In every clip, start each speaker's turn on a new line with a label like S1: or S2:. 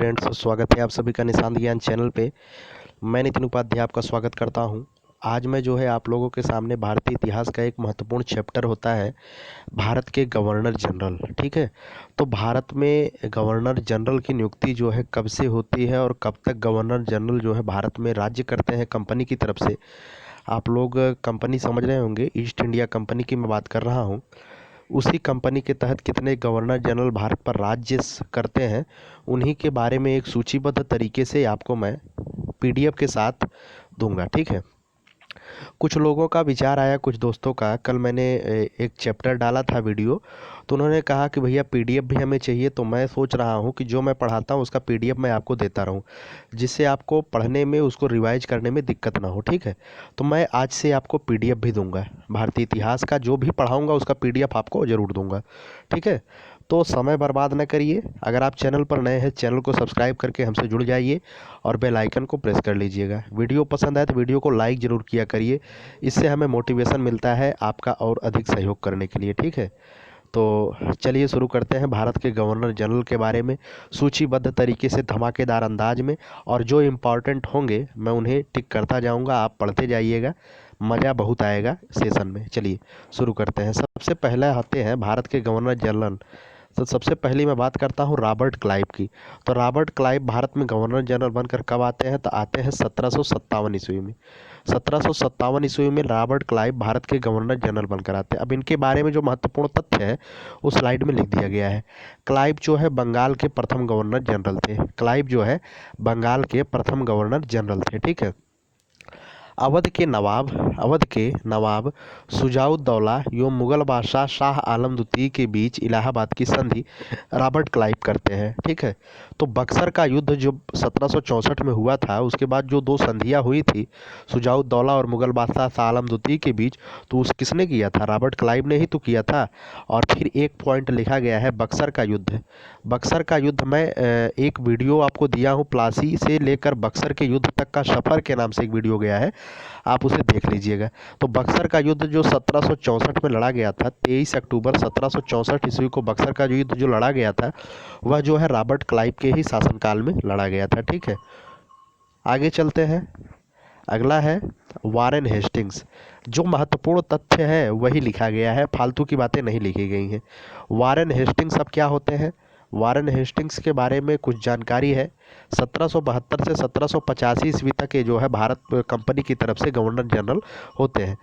S1: Friends, स्वागत है आप सभी का निशांत ज्ञान चैनल पे। मैं नितिन उपाध्याय आपका स्वागत करता हूं। आज मैं जो है आप लोगों के सामने भारतीय इतिहास का एक महत्वपूर्ण चैप्टर होता है भारत के गवर्नर जनरल। ठीक है, तो भारत में गवर्नर जनरल की नियुक्ति जो है कब से होती है और कब तक गवर्नर जनरल जो है भारत में राज्य करते हैं कंपनी की तरफ से। आप लोग कंपनी समझ रहे होंगे, ईस्ट इंडिया कंपनी की मैं बात कर रहा हूँ। उसी कंपनी के तहत कितने गवर्नर जनरल भारत पर राज्य करते हैं, उन्हीं के बारे में एक सूचीबद्ध तरीके से आपको मैं पीडीएफ के साथ दूंगा। ठीक है, कुछ लोगों का विचार आया, कुछ दोस्तों का। कल मैंने एक चैप्टर डाला था वीडियो, तो उन्होंने कहा कि भैया पीडीएफ भी हमें चाहिए। तो मैं सोच रहा हूँ कि जो मैं पढ़ाता हूँ उसका पीडीएफ मैं आपको देता रहूँ, जिससे आपको पढ़ने में, उसको रिवाइज करने में दिक्कत ना हो। ठीक है, तो मैं आज से आपको पीडीएफ भी दूंगा। भारतीय इतिहास का जो भी पढ़ाऊँगा उसका पीडीएफ आपको ज़रूर दूंगा। ठीक है, तो समय बर्बाद न करिए। अगर आप चैनल पर नए हैं, चैनल को सब्सक्राइब करके हमसे जुड़ जाइए और बेल आइकन को प्रेस कर लीजिएगा। वीडियो पसंद आए तो वीडियो को लाइक ज़रूर किया करिए, इससे हमें मोटिवेशन मिलता है आपका और अधिक सहयोग करने के लिए। ठीक है, तो चलिए शुरू करते हैं भारत के गवर्नर जनरल के बारे में सूचीबद्ध तरीके से, धमाकेदार अंदाज में। और जो इम्पोर्टेंट होंगे मैं उन्हें टिक करता जाऊंगा, आप पढ़ते जाइएगा, मज़ा बहुत आएगा सेशन में। चलिए शुरू करते हैं। सबसे पहले आते हैं भारत के गवर्नर जनरल। तो सबसे पहले मैं बात करता हूँ रॉबर्ट क्लाइव की। तो रॉबर्ट क्लाइव भारत में गवर्नर जनरल बनकर कब आते हैं? तो आते हैं 1757 ईस्वी में। 1757 ईस्वी में रॉबर्ट क्लाइव भारत के गवर्नर जनरल बनकर आते हैं। अब इनके बारे में जो महत्वपूर्ण तथ्य है उस स्लाइड में लिख दिया गया है। क्लाइव जो है बंगाल के प्रथम गवर्नर जनरल थे। क्लाइव जो है बंगाल के प्रथम गवर्नर जनरल थे। ठीक है, अवध के नवाब शुजाउद्दौला एवं मुगल बादशाह शाह आलम द्वितीय के बीच इलाहाबाद की संधि रॉबर्ट क्लाइव करते हैं। ठीक है, तो बक्सर का युद्ध जो 1764 में हुआ था, उसके बाद जो दो संधियां हुई थी शुजाउद्दौला और मुगल बादशाह शाह आलम द्वितीय के बीच, तो उस किसने किया था? रॉबर्ट क्लाइव ने ही तो किया था। और फिर एक पॉइंट लिखा गया है बक्सर का युद्ध। बक्सर का युद्ध मैं एक वीडियो आपको दिया हूँ, प्लासी से लेकर बक्सर के युद्ध तक का सफ़र के नाम से एक वीडियो गया है, आप उसे देख लीजिएगा। तो बक्सर का युद्ध जो 1764 में लड़ा गया था, 23 अक्टूबर 1764 ईस्वी को बक्सर का जो युद्ध जो लड़ा गया था, वह जो है रॉबर्ट क्लाइव के ही शासनकाल में लड़ा गया था। ठीक है, आगे चलते हैं। अगला है वारेन हेस्टिंग्स। जो महत्वपूर्ण तथ्य है वही लिखा गया है, फालतू की बातें नहीं लिखी गई हैं। वारेन हेस्टिंग्स अब क्या होते हैं? वारेन हेस्टिंग्स के बारे में कुछ जानकारी है। 1772 से 1785 ईस्वी तक ये जो है भारत कंपनी की तरफ से गवर्नर जनरल होते हैं।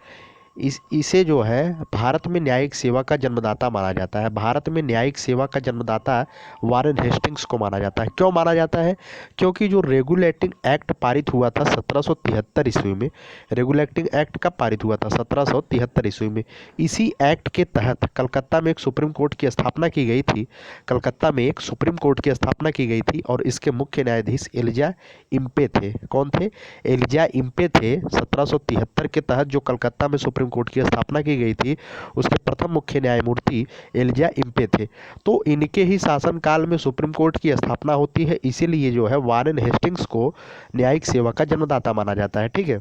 S1: इसे जो है भारत में न्यायिक सेवा का जन्मदाता माना जाता है। भारत में न्यायिक सेवा का जन्मदाता वारेन हेस्टिंग्स को माना जाता है। क्यों माना जाता है? क्योंकि जो रेगुलेटिंग एक्ट पारित हुआ था 1773 ईस्वी में, रेगुलेटिंग एक्ट कब पारित हुआ था? 1773 ईस्वी में। इसी एक्ट के तहत कलकत्ता में एक सुप्रीम कोर्ट की स्थापना की गई थी। कलकत्ता में एक सुप्रीम कोर्ट की स्थापना की गई थी और इसके मुख्य न्यायाधीश एलिजा इम्पे थे। कौन थे? एलिजा इम्पे थे। 1773 के तहत जो कलकत्ता में सुप्रीम कोर्ट की स्थापना की गई थी, उसके प्रथम मुख्य न्यायमूर्ति एलिजा इम्पे थे। तो इनके ही शासनकाल में सुप्रीम कोर्ट की स्थापना होती है, इसीलिए जो है वारेन हेस्टिंग्स को न्यायिक सेवा का जन्मदाता माना जाता है। ठीक है,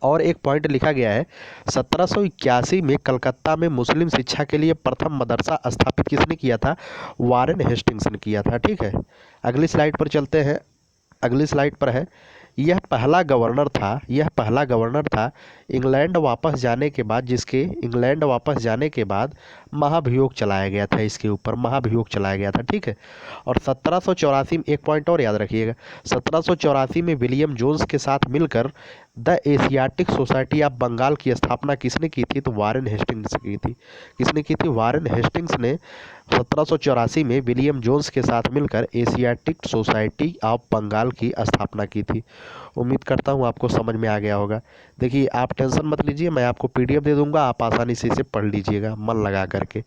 S1: और एक पॉइंट लिखा गया है 1781 में कलकत्ता में मुस्लिम शिक्षा के लिए प्रथम मदरसा स्थापित किसने किया था? वारेन हेस्टिंग्स ने किया था। ठीक है, अगली स्लाइड पर चलते हैं। अगली स्लाइड पर है, यह पहला गवर्नर था इंग्लैंड वापस जाने के बाद, जिसके इंग्लैंड वापस जाने के बाद महाभियोग चलाया गया था, इसके ऊपर महाभियोग चलाया गया था। ठीक है, और 1784 में एक पॉइंट और याद रखिएगा, 1784 में विलियम जोन्स के साथ मिलकर the Asiatic Society of Bengal की स्थापना किसने की थी? तो वारेन हेस्टिंग्स की थी। किसने की थी? वारेन हेस्टिंग्स ने 1784 में विलियम जोन्स के साथ मिलकर एशियाटिक सोसाइटी ऑफ बंगाल की स्थापना की थी। उम्मीद करता हूँ आपको समझ में आ गया होगा। देखिए, आप टेंशन मत लीजिए, मैं आपको पीडीएफ दे दूंगा, आप आसानी से इसे पढ़ लीजिएगा मन लगा करके।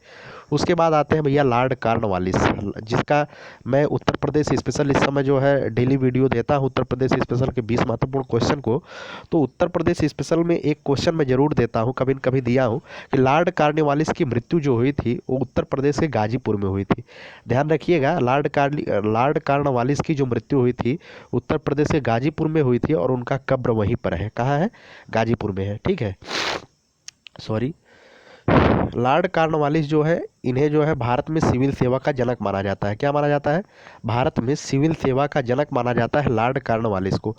S1: उसके बाद आते हैं भैया लॉर्ड कॉर्नवालिस, जिसका मैं उत्तर प्रदेश स्पेशल इस समय जो है डेली वीडियो देता हूँ उत्तर प्रदेश स्पेशल के 20 महत्वपूर्ण क्वेश्चन को। तो उत्तर प्रदेश स्पेशल में एक क्वेश्चन मैं जरूर देता हूँ, कभी न कभी दिया हूँ, कि लॉर्ड कॉर्नवालिस की मृत्यु जो हुई थी वो उत्तर प्रदेश के गाजीपुर में हुई थी। ध्यान रखिएगा, लॉर्ड कॉर्नवालिस की जो मृत्यु हुई थी उत्तर प्रदेश के गाजीपुर में हुई थी और उनका कब्र वहीं पर है। कहाँ है? गाजीपुर में है। ठीक है, सॉरी, लॉर्ड कॉर्नवालिस जो है, इन्हें जो है भारत में सिविल सेवा का जनक माना जाता है। क्या माना जाता है? भारत में सिविल सेवा का जनक माना जाता है लॉर्ड कॉर्नवालिस को।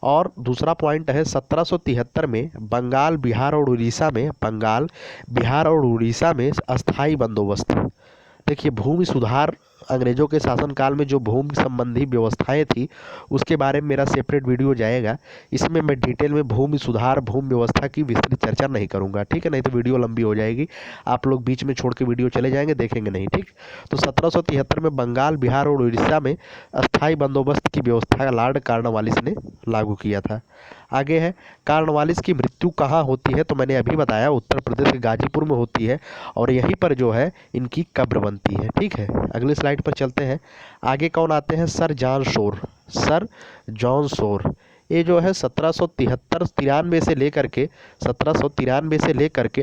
S1: और दूसरा पॉइंट है 1773 में बंगाल, बिहार और उड़ीसा में अस्थाई बंदोबस्त। देखिए, भूमि सुधार, अंग्रेजों के शासनकाल में जो भूमि संबंधी व्यवस्थाएं थी उसके बारे में मेरा सेपरेट वीडियो जाएगा। इसमें मैं डिटेल में भूमि सुधार, भूमि व्यवस्था की विस्तृत चर्चा नहीं करूंगा, ठीक है, नहीं तो वीडियो लंबी हो जाएगी, आप लोग बीच में छोड़ के वीडियो चले जाएंगे, देखेंगे नहीं, ठीक। तो 1773 में बंगाल, बिहार और उड़ीसा में अस्थाई बंदोबस्त की व्यवस्था लॉर्ड कॉर्नवालिस ने लागू किया था। आगे है, कॉर्नवालिस की मृत्यु कहाँ होती है? तो मैंने अभी बताया, उत्तर प्रदेश के गाजीपुर में होती है और यहीं पर जो है इनकी कब्र बनती है, ठीक है। अगली स्लाइड पर चलते हैं। आगे कौन आते हैं? Sir John Shore. ये जो है 1793 से लेकर के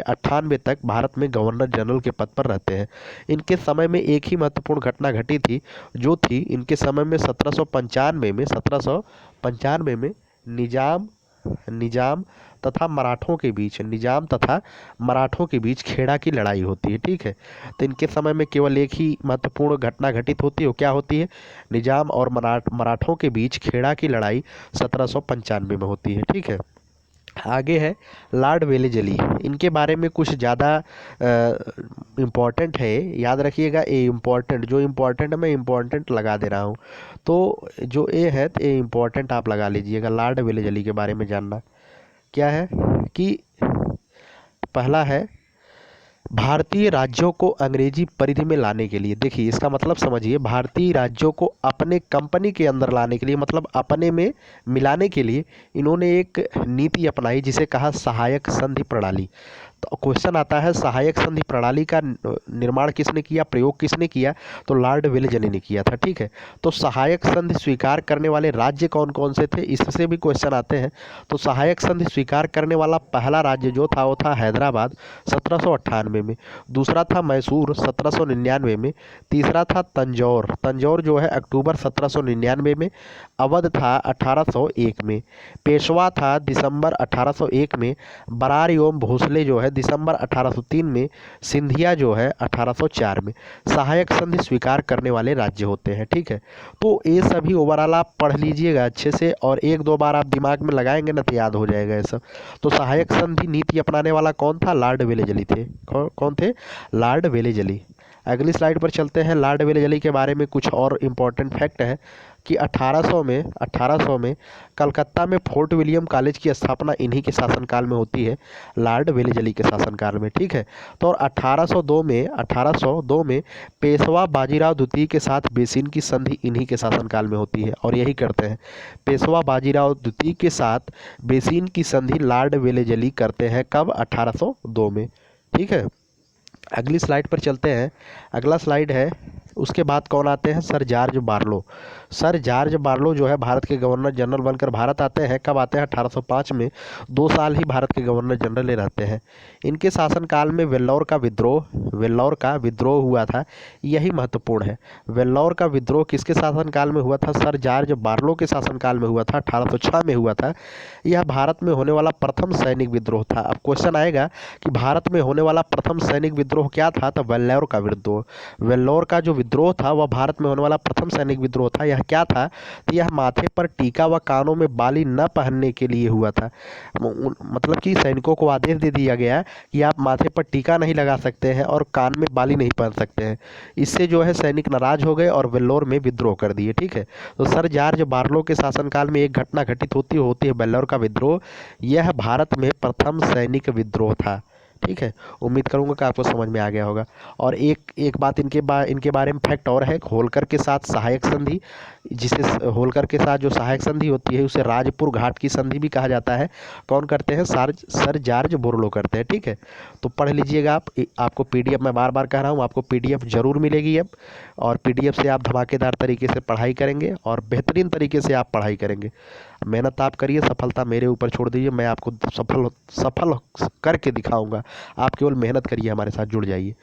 S1: 98 तक भारत में गवर्नर जनरल के पद पर रहते हैं। इनके समय में एक ही महत्वपूर्ण घटना घटी थी, जो थी इनके समय में 1795 में निजाम तथा मराठों के बीच खेड़ा की लड़ाई होती है, ठीक है। तो इनके समय में केवल एक ही महत्वपूर्ण घटना घटित होती है, वो क्या होती है? निजाम और मराठों के बीच खेड़ा की लड़ाई 1795 में होती है, ठीक है। आगे है लॉर्ड वेलेजली। इनके बारे में कुछ ज़्यादा इम्पॉर्टेंट है, याद रखिएगा। ए इम्पॉर्टेंट, जो इम्पॉर्टेंट है मैं इम्पॉर्टेंट लगा दे रहा हूँ, तो जो ए है तो ए इम्पॉर्टेंट आप लगा लीजिएगा। लॉर्ड वेलेजली के बारे में जानना क्या है कि पहला है भारतीय राज्यों को अंग्रेजी परिधि में लाने के लिए। देखिए, इसका मतलब समझिए, भारतीय राज्यों को अपने कंपनी के अंदर लाने के लिए, मतलब अपने में मिलाने के लिए इन्होंने एक नीति अपनाई जिसे कहा सहायक संधि प्रणाली। तो क्वेश्चन आता है, सहायक संधि प्रणाली का निर्माण किसने किया, प्रयोग किसने किया? तो लॉर्ड वेलेजली ने किया था, ठीक है। तो सहायक संधि स्वीकार करने वाले राज्य कौन कौन से थे, इससे भी क्वेश्चन आते हैं। तो सहायक संधि स्वीकार करने वाला पहला राज्य जो था वो था हैदराबाद 1798 में, दूसरा था मैसूर 1799 में, तीसरा था तंजौर जो है अक्टूबर 1799 में, अवध था 1801 में, पेशवा था दिसंबर 1801 में, बरार एवं भोसले जो है दिसंबर 1803 में, सिंधिया जो है 1804 में। सहायक संधि स्वीकार करने वाले राज्य होते हैं, ठीक है। तो ये सभी ओवरऑल आप पढ़ लीजिएगा अच्छे से, और एक दो बार आप दिमाग में लगाएंगे ना तो याद हो जाएगा ये सब। तो सहायक संधि नीति अपनाने वाला कौन था? लॉर्ड वेलेजली थे। कौन थे? Lord Wellesley. अगली स्लाइड पर चलते हैं। लॉर्ड वेलेजली के बारे में कुछ और इम्पोर्टेंट फैक्ट है कि 1800 में कलकत्ता में फोर्ट विलियम कॉलेज की स्थापना इन्हीं के शासनकाल में होती है, लॉर्ड वेलेजली के शासनकाल में, ठीक है। तो और 1802 में पेशवा बाजीराव द्वितीय के साथ बेसिन की संधि इन्हीं के शासनकाल में होती है, और यही करते हैं, पेशवा बाजीराव द्वितीय के साथ बेसिन की संधि लॉर्ड वेलेजली करते हैं। कब? 1802 में, ठीक है। अगली स्लाइड पर चलते हैं। अगला स्लाइड है, उसके बाद कौन आते हैं? सर जॉर्ज बार्लो जो है भारत के गवर्नर जनरल बनकर भारत आते हैं। कब आते हैं? 1805 में। 2 साल ही भारत के गवर्नर जनरल रहते हैं। इनके शासनकाल में वेल्लौर का विद्रोह हुआ था, यही महत्वपूर्ण है। वेल्लौर का विद्रोह किसके शासनकाल में हुआ था? सर जॉर्ज बार्लो के शासनकाल में हुआ था, 1806 में हुआ था। यह भारत में होने वाला प्रथम सैनिक विद्रोह था। अब क्वेश्चन आएगा कि भारत में होने वाला प्रथम सैनिक विद्रोह क्या था? तो वेल्लौर का विद्रोह। वेल्लौर का जो विद्रोह था वह भारत में होने वाला प्रथम सैनिक विद्रोह था। यह क्या था? तो यह माथे पर टीका व कानों में बाली न पहनने के लिए हुआ था। मतलब कि सैनिकों को आदेश दे दिया गया कि आप माथे पर टीका नहीं लगा सकते हैं और कान में बाली नहीं पहन सकते हैं। इससे जो है सैनिक नाराज हो गए और वेल्लौर में विद्रोह कर दिए, ठीक है। तो सर जॉर्ज बार्लो के शासनकाल में एक घटना घटित होती है वेल्लौर का विद्रोह। यह भारत में प्रथम सैनिक विद्रोह था, ठीक है। उम्मीद करूंगा कि आपको समझ में आ गया होगा। और एक बात इनके बारे में फैक्ट और है, होलकर के साथ सहायक संधि, होलकर के साथ जो सहायक संधि होती है उसे राजपुर घाट की संधि भी कहा जाता है। कौन करते हैं? सर जॉर्ज बोर्लो करते हैं, ठीक है। तो पढ़ लीजिएगा आप। आपको पीडीएफ, मैं बार बार कह रहा हूँ, आपको पीडीएफ जरूर मिलेगी अब, और पीडीएफ से आप धमाकेदार तरीके से पढ़ाई करेंगे और बेहतरीन तरीके से आप पढ़ाई करेंगे। मेहनत आप करिए, सफलता मेरे ऊपर छोड़ दीजिए, मैं आपको सफल करके दिखाऊंगा। आप केवल मेहनत करिए, हमारे साथ जुड़ जाइए।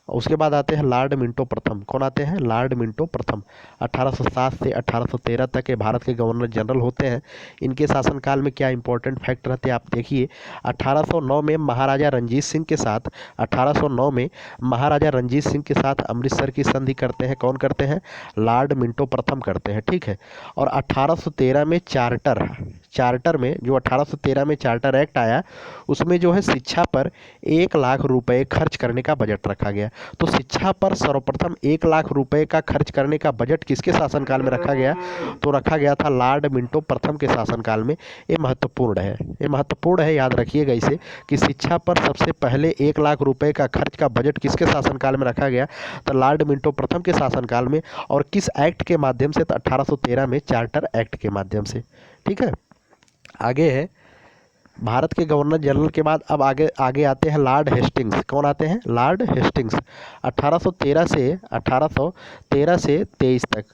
S1: उसके बाद आते हैं लॉर्ड मिंटो प्रथम। कौन आते हैं? लॉर्ड मिंटो प्रथम। 1807 से 1813 तक ये भारत के गवर्नर जनरल होते हैं। इनके शासनकाल में क्या इंपॉर्टेंट फैक्ट रहते हैं आप देखिए। 1809 में महाराजा रंजीत सिंह के साथ 1809 में महाराजा रंजीत सिंह के साथ अमृतसर की संधि करते हैं। कौन करते हैं? लॉर्ड मिंटो प्रथम करते हैं, ठीक है। और 1813 में चार्टर में जो 1813 में चार्टर एक्ट आया, उसमें जो है शिक्षा पर 1 लाख रुपए खर्च करने का बजट रखा गया। तो शिक्षा पर सर्वप्रथम 1 लाख रुपए का खर्च करने का बजट किसके शासनकाल में रखा गया? तो रखा गया था लॉर्ड मिंटो प्रथम के शासनकाल में। ये महत्वपूर्ण है, ये महत्वपूर्ण है, याद रखिएगा इसे कि शिक्षा पर सबसे पहले 1 लाख रुपए का खर्च का बजट किसके शासनकाल में रखा गया? तो लॉर्ड मिंटो प्रथम के शासनकाल में। और किस एक्ट के माध्यम से? तो 1813 में चार्टर एक्ट के माध्यम से, ठीक है। आगे है भारत के गवर्नर जनरल के बाद अब आगे आगे आते हैं लॉर्ड हेस्टिंग्स। कौन आते हैं? Lord Hastings. 1813 से 23 तक,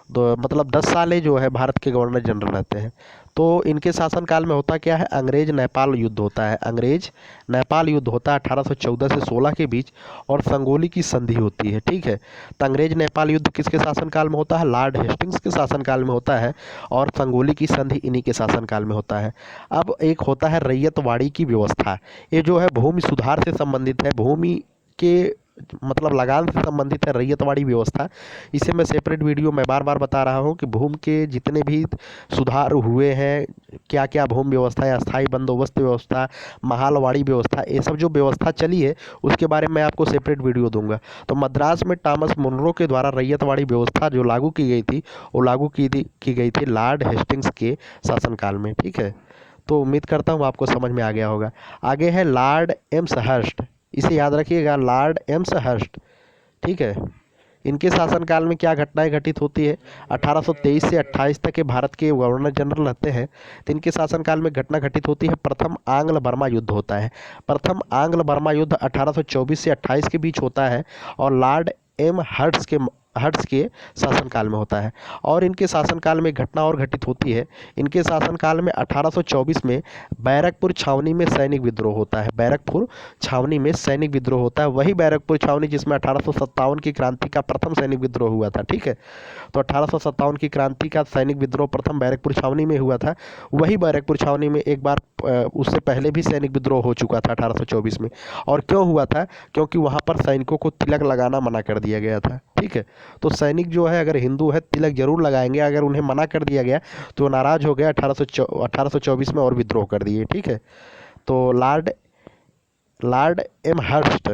S1: तो मतलब 10 साल जो है भारत के गवर्नर जनरल रहते हैं। तो इनके शासनकाल में होता क्या है? अंग्रेज नेपाल युद्ध होता है। अंग्रेज नेपाल युद्ध होता है 1814 से 16 के बीच, और संगोली की संधि होती है, ठीक है। तो अंग्रेज नेपाल युद्ध किसके शासनकाल में होता है? लॉर्ड हेस्टिंग्स के शासनकाल में होता है। और संगोली की संधि इन्हीं के शासनकाल में होता है। अब एक होता है रैयतवाड़ी की व्यवस्था। ये जो है भूमि सुधार से संबंधित है, भूमि के मतलब लगान से संबंधित है रैयतवाड़ी व्यवस्था। इसे मैं सेपरेट वीडियो में बार बार बता रहा हूँ कि भूमि के जितने भी सुधार हुए हैं, क्या क्या भूमि व्यवस्था है, अस्थाई बंदोबस्त व्यवस्था, महालवाड़ी व्यवस्था, ये सब जो व्यवस्था चली है उसके बारे में मैं आपको सेपरेट वीडियो दूंगा। तो मद्रास में टॉमस मुनरो के द्वारा रैयतवाड़ी व्यवस्था जो लागू की गई थी, वो लागू की गई थी लॉर्ड हेस्टिंग्स के शासनकाल में, ठीक है। तो उम्मीद करता हूँ आपको समझ में आ गया होगा। आगे है लॉर्ड एम्सहर्स्ट। इसे याद रखिएगा, लॉर्ड एम्सहर्स्ट, ठीक है। इनके शासनकाल में क्या घटनाएं घटित होती है? 1823 से 28 तक के भारत के गवर्नर जनरल रहते हैं। तो इनके शासनकाल में घटना घटित होती है, प्रथम आंग्ल बर्मा युद्ध होता है। प्रथम आंग्ल बर्मा युद्ध 1824 से 28 के बीच होता है, और लॉर्ड एम हर्ट्स के शासनकाल में होता है। और इनके शासनकाल में घटना और घटित होती है। इनके शासनकाल में 1824 में बैरकपुर छावनी में सैनिक विद्रोह होता है। बैरकपुर छावनी में सैनिक विद्रोह होता है, वही बैरकपुर छावनी जिसमें 1857 की क्रांति का प्रथम सैनिक विद्रोह हुआ था, ठीक है। तो 1857 की क्रांति का सैनिक विद्रोह प्रथम बैरकपुर छावनी में हुआ था। वही बैरकपुर छावनी में एक बार उससे पहले भी सैनिक विद्रोह हो चुका था 1824 में। और क्यों हुआ था? क्योंकि वहाँ पर सैनिकों को तिलक लगाना मना कर दिया गया था, ठीक है। तो सैनिक जो है अगर हिंदू है तिलक जरूर लगाएंगे, अगर उन्हें मना कर दिया गया तो नाराज हो गया, 1824 में और विद्रोह कर दिए, ठीक है। तो लॉर्ड एमहर्स्ट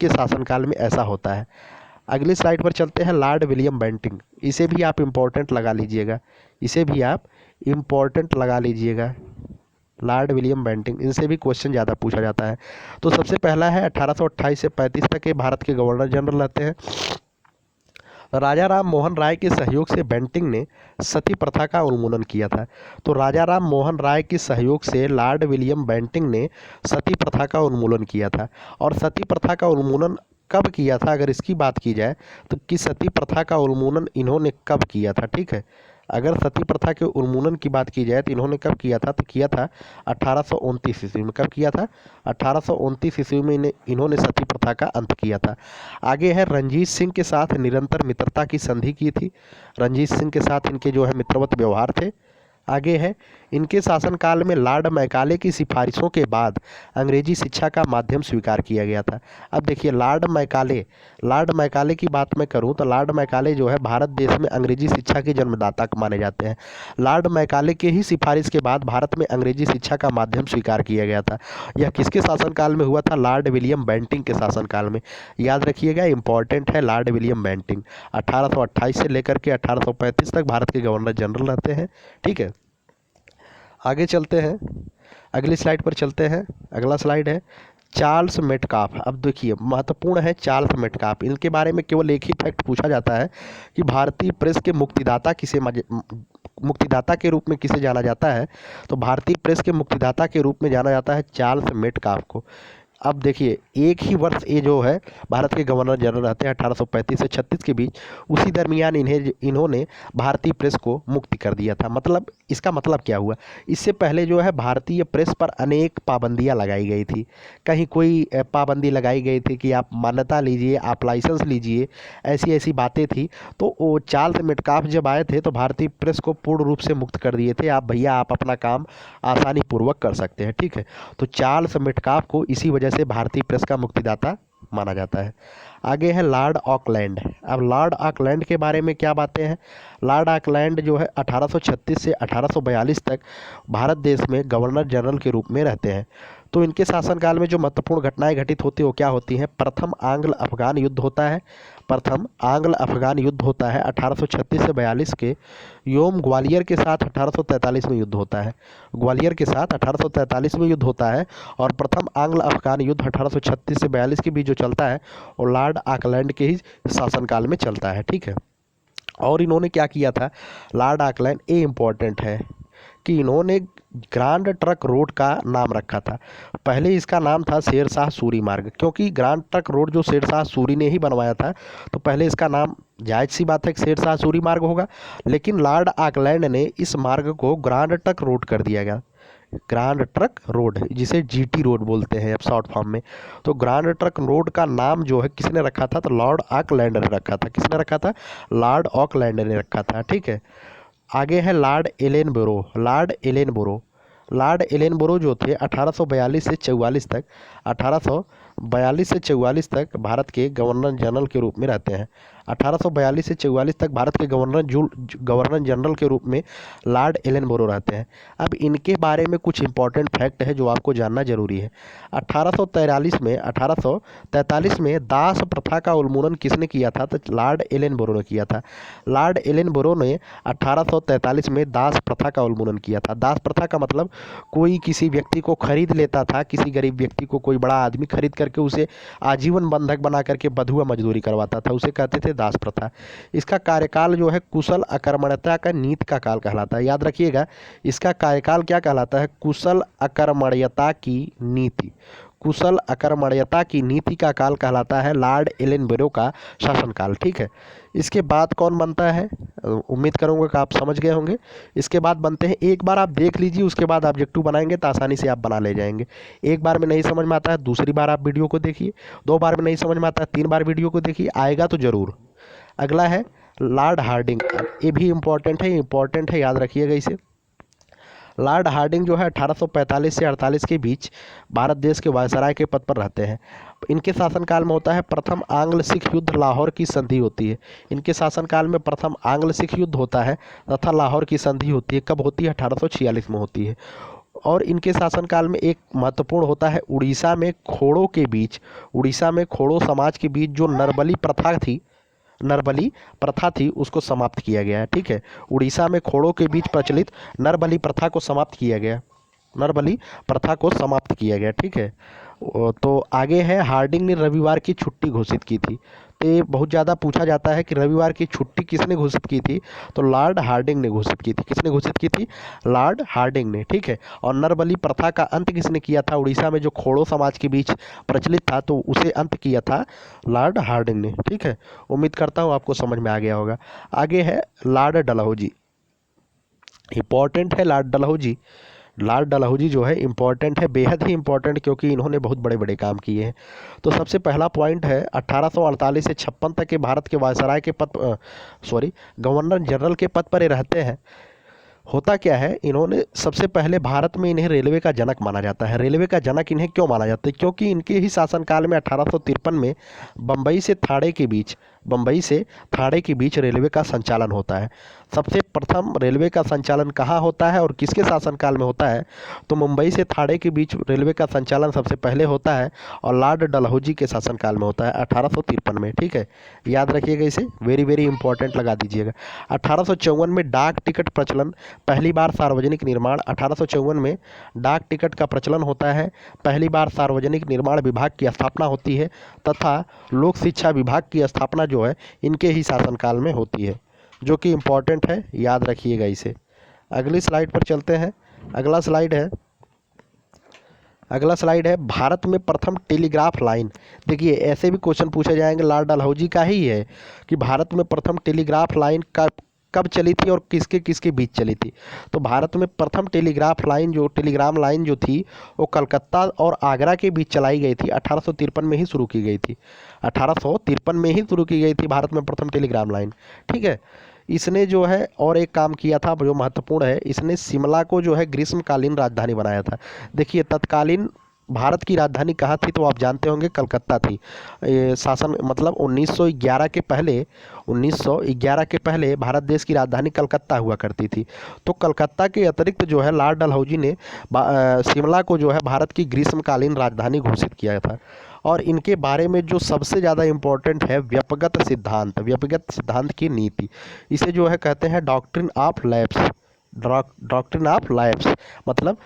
S1: के शासनकाल में ऐसा होता है। अगली स्लाइड पर चलते हैं, लॉर्ड विलियम बेंटिंग। इसे भी आप इम्पोर्टेंट लगा लीजिएगा, इसे भी आप इम्पोर्टेंट लगा लीजिएगा। लॉर्ड विलियम बेंटिंग, इनसे भी क्वेश्चन ज़्यादा पूछा जाता है। तो सबसे पहला है 1828 से 35 तक के भारत के गवर्नर जनरल रहते हैं। राजा राम मोहन राय के सहयोग से बेंटिंग ने सती प्रथा का उन्मूलन किया था। तो राजा राम मोहन राय के सहयोग से लॉर्ड विलियम बेंटिंग ने सती प्रथा का उन्मूलन किया था। और सती प्रथा का उन्मूलन कब किया था अगर इसकी बात की जाए तो कि सती प्रथा का उन्मूलन इन्होंने कब किया था, ठीक है। अगर सती प्रथा के उन्मूलन की बात की जाए तो इन्होंने कब किया था? तो किया था 1829 ईस्वी में। कब किया था? 1829 ईस्वी में इन्होंने सती प्रथा का अंत किया था। आगे है रंजीत सिंह के साथ निरंतर मित्रता की संधि की थी। रंजीत सिंह के साथ इनके जो है मित्रवत व्यवहार थे। आगे है इनके शासनकाल में लॉर्ड मैकाले की सिफारिशों के बाद अंग्रेजी शिक्षा का माध्यम स्वीकार किया गया था। अब देखिए लॉर्ड मैकाले की बात मैं करूं तो लॉर्ड मैकाले जो है भारत देश में अंग्रेजी शिक्षा के जन्मदाता माने जाते हैं। लॉर्ड मैकाले के ही सिफारिश के बाद भारत में अंग्रेजी शिक्षा का माध्यम स्वीकार किया गया था। यह किसके शासनकाल में हुआ था? लॉर्ड विलियम बेंटिंग के शासनकाल में। याद रखिएगा, इंपॉर्टेंट है लॉर्ड विलियम बेंटिंग। 1828 से लेकर के 1835 तक भारत के गवर्नर जनरल रहते हैं, ठीक है। आगे चलते हैं, अगली स्लाइड पर चलते हैं। अगला स्लाइड है चार्ल्स मेटकाफ। अब देखिए महत्वपूर्ण है चार्ल्स मेटकाफ। इनके बारे में केवल एक ही फैक्ट पूछा जाता है कि भारतीय प्रेस के मुक्तिदाता के रूप में किसे जाना जाता है? तो भारतीय प्रेस के मुक्तिदाता के रूप में जाना जाता है चार्ल्स मेटकाफ को। अब देखिए एक ही वर्ष ये जो है भारत के गवर्नर जनरल रहते हैं 1835 से 36 के बीच, उसी दरमियान इन्होंने भारतीय प्रेस को मुक्त कर दिया था। मतलब इसका मतलब क्या हुआ, इससे पहले जो है भारतीय प्रेस पर अनेक पाबंदियां लगाई गई थी। कहीं कोई पाबंदी लगाई गई थी कि आप मान्यता लीजिए, आप लाइसेंस लीजिए, ऐसी ऐसी बातें थी। तो वो चार्ल्स मेटकाफ जब आए थे तो भारतीय प्रेस को पूर्ण रूप से मुक्त कर दिए थे, आप भैया आप अपना काम आसानी पूर्वक कर सकते हैं, ठीक है। तो चार्ल्स मेटकाफ को इसी वजह से भारतीय प्रेस का मुक्तिदाता माना जाता है। आगे है लॉर्ड ऑकलैंड। अब लॉर्ड ऑकलैंड के बारे में क्या बातें हैं। लॉर्ड ऑकलैंड जो है 1836 से 1842 तक भारत देश में गवर्नर जनरल के रूप में रहते हैं। तो इनके शासनकाल में जो महत्वपूर्ण घटनाएं घटित होती हैं वो क्या होती हैं। प्रथम आंग्ल अफगान युद्ध होता है। प्रथम आंग्ल अफगान युद्ध होता है 1836 से 42 के। योम ग्वालियर के साथ 1843 में युद्ध होता है। ग्वालियर के साथ 1843 में युद्ध होता है। और प्रथम आंग्ल अफगान युद्ध 1836 से 42 के बीच जो चलता है और लॉर्ड ऑकलैंड के ही शासनकाल में चलता है, ठीक है। और इन्होंने क्या किया था, लॉर्ड ऑकलैंड, ये इम्पोर्टेंट है कि इन्होंने ग्रांड ट्रक रोड का नाम रखा था। पहले इसका नाम था शेरशाह सूरी मार्ग, क्योंकि ग्रांड ट्रक रोड जो शेरशाह सूरी ने ही बनवाया था, तो पहले इसका नाम जायज़ सी बात है कि शेरशाह सूरी मार्ग होगा। लेकिन लॉर्ड ऑकलैंड ने इस मार्ग को ग्रांड ट्रक रोड कर दिया गया। ग्रांड ट्रक रोड, जिसे जीटी रोड बोलते हैं अब शॉर्ट फॉर्म में। तो ग्रांड ट्रक रोड का नाम जो है किसने रखा था, तो लॉर्ड ऑकलैंड ने रखा था। किसने रखा था, लॉर्ड ऑकलैंड ने रखा था, ठीक है। आगे है Lord Ellenborough. Lord Ellenborough, Lord Ellenborough जो थे 1842 से 44 तक, 1842 से 44 तक भारत के गवर्नर जनरल के रूप में रहते हैं। 1842 से 44 तक भारत के गवर्नर जनरल के रूप में लॉर्ड एलेनबरो रहते हैं। अब इनके बारे में कुछ इंपॉर्टेंट फैक्ट है जो आपको जानना जरूरी है। 1843 में दास प्रथा का उन्मूलन किसने किया था, तो लॉर्ड एलेनबरो ने किया था। लॉर्ड एलेनबरो ने 1843 में दास प्रथा का उन्मूलन किया था। दास प्रथा का मतलब कोई किसी व्यक्ति को खरीद लेता था, किसी गरीब व्यक्ति को कोई बड़ा आदमी खरीद करके उसे आजीवन बंधक बना करके बधुआ मजदूरी करवाता था, उसे कहते थे दास प्रथा। इसका कार्यकाल जो है कुशल अकर्मण्यता का नीति का काल कहलाता है। याद रखिएगा, इसका कार्यकाल क्या कहलाता है, कुशल अकर्मण्यता की नीति। कुशल अकर्मण्यता की नीति का काल कहलाता है लॉर्ड एलेनबरो का शासनकाल, ठीक है। इसके बाद कौन बनता है, उम्मीद करूंगा कि आप समझ गए होंगे। इसके बाद बनते हैं, एक बार आप देख लीजिए, उसके बाद ऑब्जेक्टिव बनाएंगे तो आसानी से आप बना ले जाएंगे। एक बार में नहीं समझ में आता है, दूसरी बार आप वीडियो को देखिए। 2 बार में नहीं समझ में आता है, 3 बार वीडियो को देखिए, आएगा तो ज़रूर। अगला है लॉर्ड हार्डिंग। ये भी इंपॉर्टेंट है, याद रखिएगा इसे। लॉर्ड हार्डिंग जो है 1845 से 48 के बीच भारत देश के वायसराय के पद पर रहते हैं। इनके शासनकाल में होता है प्रथम आंग्ल सिख युद्ध, लाहौर की संधि होती है। इनके शासनकाल में प्रथम आंग्ल सिख युद्ध होता है तथा लाहौर की संधि होती है। कब होती है, 1846 में होती है। और इनके शासनकाल में एक महत्वपूर्ण होता है उड़ीसा में खोड़ो समाज के बीच जो नरबली प्रथा थी उसको समाप्त किया गया है, ठीक है। उड़ीसा में खोड़ों के बीच प्रचलित नरबली प्रथा को समाप्त किया गया, ठीक है। तो आगे है, हार्डिंग ने रविवार की छुट्टी घोषित की थी। तो ये बहुत ज़्यादा पूछा जाता है कि रविवार की छुट्टी किसने घोषित की थी, तो लॉर्ड हार्डिंग ने घोषित की थी। किसने घोषित की थी, लॉर्ड हार्डिंग ने, ठीक है। और नरबली प्रथा का अंत किसने किया था, उड़ीसा में जो खोड़ो समाज के बीच प्रचलित था तो उसे अंत किया था लॉर्ड हार्डिंग ने, ठीक है। उम्मीद करता हूँ आपको समझ में आ गया होगा। आगे है लॉर्ड डलहौजी। इंपॉर्टेंट है लॉर्ड डलहौजी जो है इंपॉर्टेंट है, बेहद ही इंपॉर्टेंट, क्योंकि इन्होंने बहुत बड़े बड़े काम किए हैं। तो सबसे पहला पॉइंट है 1848 से 56 तक के भारत के वायसराय के गवर्नर जनरल के पद पर ये रहते हैं। होता क्या है, इन्होंने सबसे पहले भारत में इन्हें रेलवे का जनक माना जाता है। रेलवे का जनक इन्हें क्यों माना जाता है, क्योंकि इनके ही शासनकाल में 1853 में बम्बई से थाड़े के बीच रेलवे का संचालन होता है। सबसे प्रथम रेलवे का संचालन कहाँ होता है और किसके शासनकाल में होता है, तो मुंबई से थाड़े के बीच रेलवे का संचालन सबसे पहले होता है और लॉर्ड डलहौजी के शासनकाल में होता है 1853 में, ठीक है। याद रखिएगा इसे, वेरी वेरी इंपॉर्टेंट लगा दीजिएगा। 1854 में डाक टिकट प्रचलन, पहली बार सार्वजनिक निर्माण। 1854 में डाक टिकट का प्रचलन होता है, पहली बार सार्वजनिक निर्माण विभाग की स्थापना होती है तथा लोक शिक्षा विभाग की स्थापना जो है इनके ही शासनकाल में होती है, जो कि इम्पॉर्टेंट है, याद रखिएगा इसे। अगली स्लाइड पर चलते हैं। अगला स्लाइड है अगला स्लाइड है भारत में प्रथम टेलीग्राफ लाइन। देखिए ऐसे भी क्वेश्चन पूछे जाएंगे, लॉर्ड डलहौजी का ही है कि भारत में प्रथम टेलीग्राफ लाइन कब कब चली थी और किसके किसके बीच चली थी। तो भारत में प्रथम टेलीग्राम लाइन जो थी वो कलकत्ता और आगरा के बीच चलाई गई थी। 1853 में ही शुरू की गई थी। 1853 में ही शुरू की गई थी भारत में प्रथम टेलीग्राम लाइन। ठीक है। इसने जो है और एक काम किया था जो महत्वपूर्ण है, इसने शिमला को जो है ग्रीष्मकालीन राजधानी बनाया था। देखिए तत्कालीन भारत की राजधानी कहाँ थी तो आप जानते होंगे, कलकत्ता थी। शासन मतलब 1911 के पहले भारत देश की राजधानी कलकत्ता हुआ करती थी। तो कलकत्ता के अतिरिक्त जो है लॉर्ड डलहौजी ने शिमला को जो है भारत की ग्रीष्मकालीन राजधानी घोषित किया था। और इनके बारे में जो सबसे ज़्यादा इम्पोर्टेंट है व्यक्तिगत सिद्धांत की नीति। इसे जो है कहते हैं डॉक्ट्रिन ऑफ लैप्स। मतलब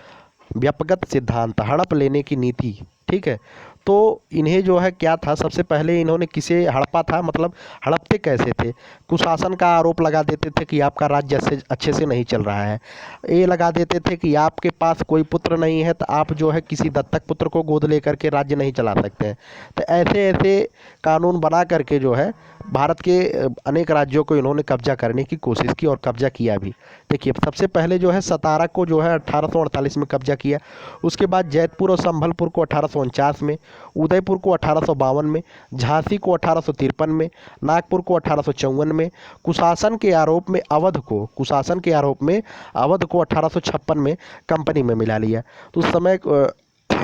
S1: व्यक्तिगत सिद्धांत, हड़प लेने की नीति। ठीक है। तो इन्हें जो है क्या था, सबसे पहले इन्होंने किसे हड़पा था, मतलब हड़पते कैसे थे। कुशासन का आरोप लगा देते थे कि आपका राज्य अच्छे से नहीं चल रहा है। ये लगा देते थे कि आपके पास कोई पुत्र नहीं है तो आप जो है किसी दत्तक पुत्र को गोद लेकर के राज्य नहीं चला सकते हैं। तो ऐसे ऐसे कानून बना करके जो है भारत के अनेक राज्यों को इन्होंने कब्जा करने की कोशिश की और कब्जा किया भी। देखिए सबसे पहले जो है सतारा को जो है 1848 में कब्जा किया। उसके बाद जैतपुर और संभलपुर को 1849 में, उदयपुर को 1852 में, झांसी को 1853 में, नागपुर को 1854 में, कुशासन के आरोप में अवध को 1856 में कंपनी में मिला लिया। तो उस समय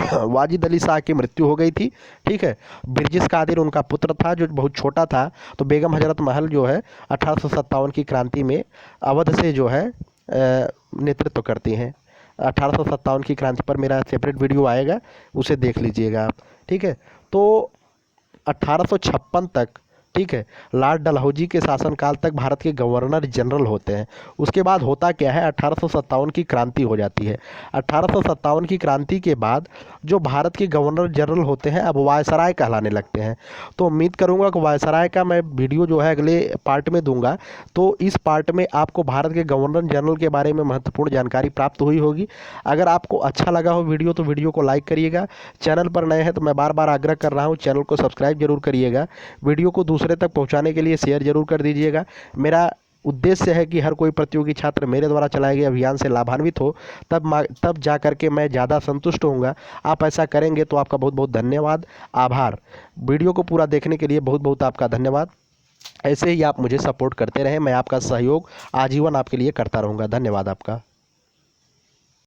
S1: वाजिद अली शाह की मृत्यु हो गई थी। ठीक है। बिरजिस कादिर उनका पुत्र था जो बहुत छोटा था। तो बेगम हजरत महल जो है 1857 की क्रांति में अवध से जो है नेतृत्व करती हैं। 1857 की क्रांति पर मेरा सेपरेट वीडियो आएगा, उसे देख लीजिएगा आप। ठीक है। तो 1856 तक, ठीक है, लॉर्ड डलहौजी के शासनकाल तक भारत के गवर्नर जनरल होते हैं। उसके बाद होता क्या है, 1857 की क्रांति हो जाती है। 1857 की क्रांति के बाद जो भारत के गवर्नर जनरल होते हैं अब वायसराय कहलाने लगते हैं। तो उम्मीद करूंगा कि वायसराय का मैं वीडियो जो है अगले पार्ट में दूंगा। तो इस पार्ट में आपको भारत के गवर्नर जनरल के बारे में महत्वपूर्ण जानकारी प्राप्त हुई होगी। अगर आपको अच्छा लगा हो वीडियो तो वीडियो को लाइक करिएगा। चैनल पर नए हैं तो मैं बार बार आग्रह कर रहा हूँ, चैनल को सब्सक्राइब जरूर करिएगा। वीडियो को दूसरे तक पहुंचाने के लिए शेयर जरूर कर दीजिएगा। मेरा उद्देश्य है कि हर कोई प्रतियोगी छात्र मेरे द्वारा चलाए गए अभियान से लाभान्वित हो, तब जा करके मैं ज़्यादा संतुष्ट होऊंगा। आप ऐसा करेंगे तो आपका बहुत बहुत धन्यवाद, आभार। वीडियो को पूरा देखने के लिए बहुत बहुत आपका धन्यवाद। ऐसे ही आप मुझे सपोर्ट करते रहें, मैं आपका सहयोग आजीवन आपके लिए करता रहूँगा। धन्यवाद आपका।